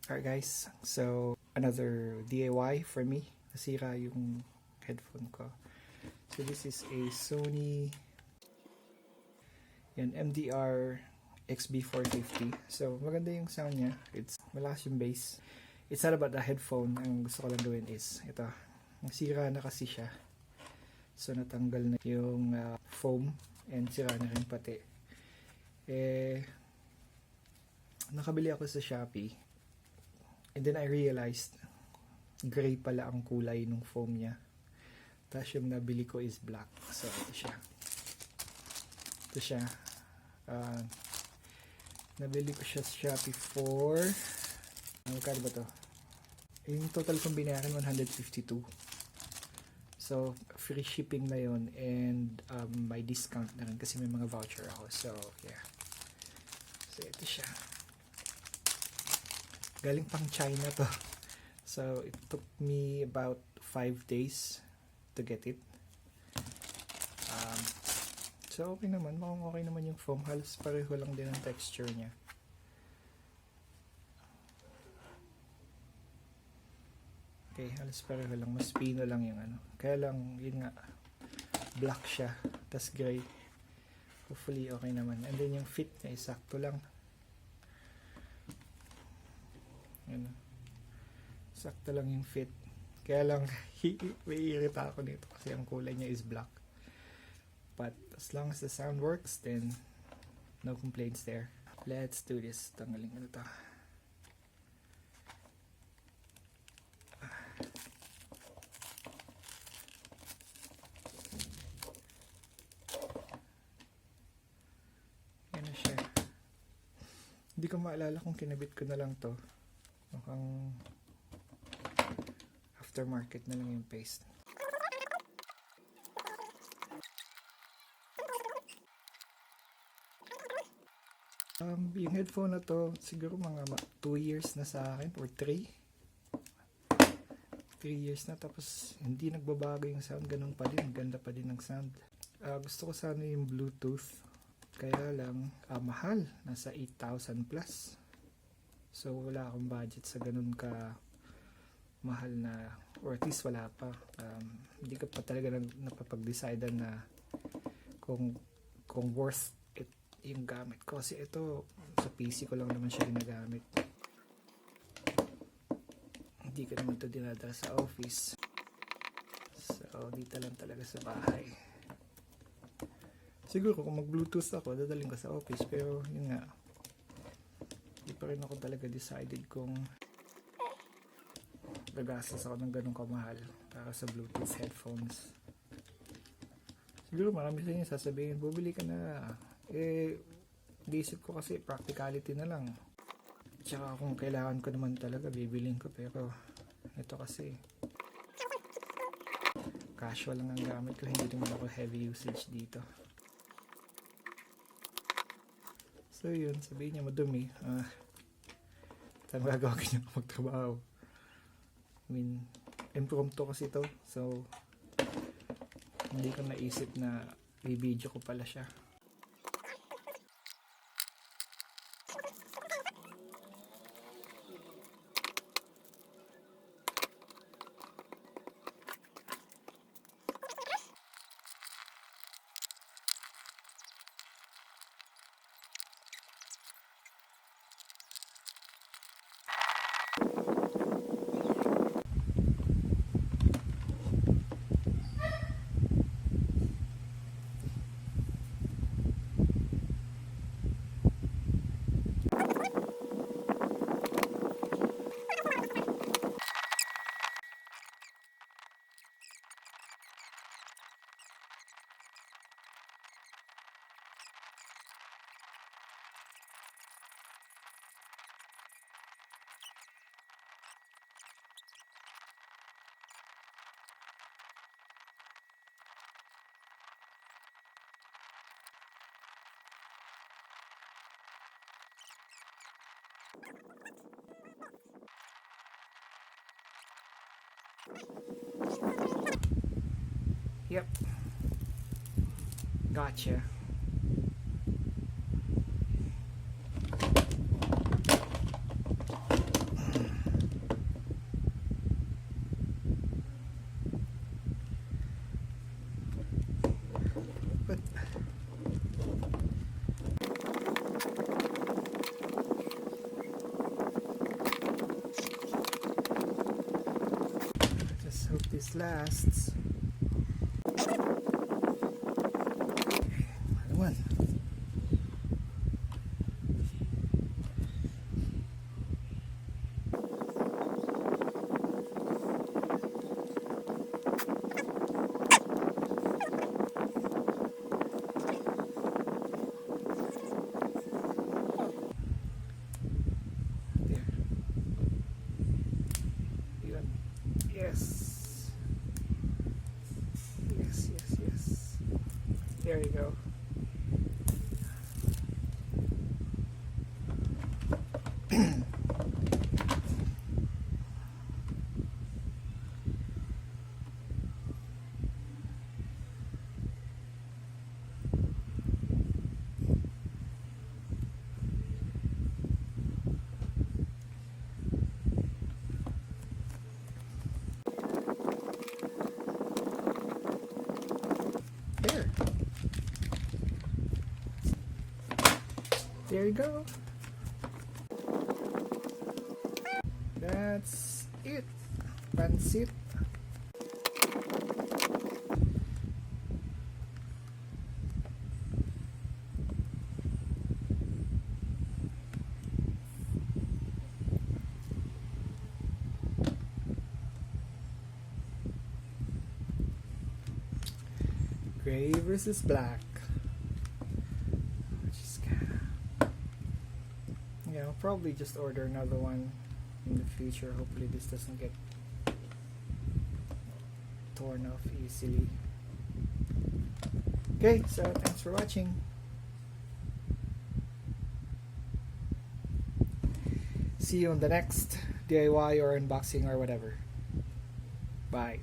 Alright guys, so another DIY for me. Nasira yung headphone ko. So this is a Sony MDR XB450. So maganda yung sound niya. It's malakas yung bass. It's not about the headphone. Ang gusto ko lang gawin is ito. Nasira na kasi siya. So natanggal na yung foam and sira na rin pati. Nakabili ako sa Shopee. And then I realized, gray pala ang kulay ng foam niya. Tapos yung nabili ko is black. So, ito siya. Ito siya. Nabili ko siya sa Shopee for, magkano ba to? Yung total kong binayaran, 152. So, free shipping na yon and by discount na rin kasi may mga voucher ako. So, yeah. So, ito siya. Galing pang China to. So, it took me about 5 days to get it. So, okay naman. Mukhang okay naman yung foam. Halos pareho lang din ang texture niya. Okay, halos pareho lang. Mas pino lang yung ano. Kaya lang, yun nga, black siya. Tas gray. Hopefully, okay naman. And then yung fit niya, sakto lang. Yan. Sakto lang yung fit. Kaya lang may irita ako nito kasi ang kulay niya is black. But as long as the sound works, then no complaints there. Let's do this. Tanggalin ko na ito. Yan na siya. Hindi ko maalala kung kinabit ko na lang to. Mukhang aftermarket na lang yung paste. Yung headphone na to, siguro mga 2 years na sa akin or 3 years na, tapos hindi nagbabago yung sound, ganun pa din, ganda pa din ng sound. Gusto ko sana yung Bluetooth, kaya lang mahal, nasa 8,000 plus. So, wala akong budget sa ganun ka mahal na, or at least wala pa. Hindi ka pa talaga napapag-decide na kung worth it yung gamit ko. Kasi ito, sa PC ko lang naman siya ginagamit. Hindi ko naman ito dinadala sa office. So, dito lang talaga sa bahay. Siguro kung mag-Bluetooth ako, dadaling ko sa office. Pero, yun nga, hindi pa rin ako talaga decided kung gagastos ako ng ganun kamahal para sa Bluetooth headphones. Siguro marami sa inyo sasabihin, bumili ka na. Isip ko kasi practicality na lang. Tsaka kung kailangan ko naman talaga, bibiling ko. Pero ito kasi casual lang ang gamit ko. Hindi naman ako heavy usage dito. So yun, sabihin niya madumi. Saan magagawa niya magtrabaho? I mean, impromptu kasi ito. So, hindi ko naisip na i-video ko pala siya. Yep. Gotcha. Hope this lasts. Another one. Yes. Yes, yes, yes. There you go. There you go. That's it. Pansit. Gray versus black. Yeah, I'll probably just order another one in the future. Hopefully this doesn't get torn off easily. Okay, so thanks for watching. See you on the next DIY or unboxing or whatever. Bye.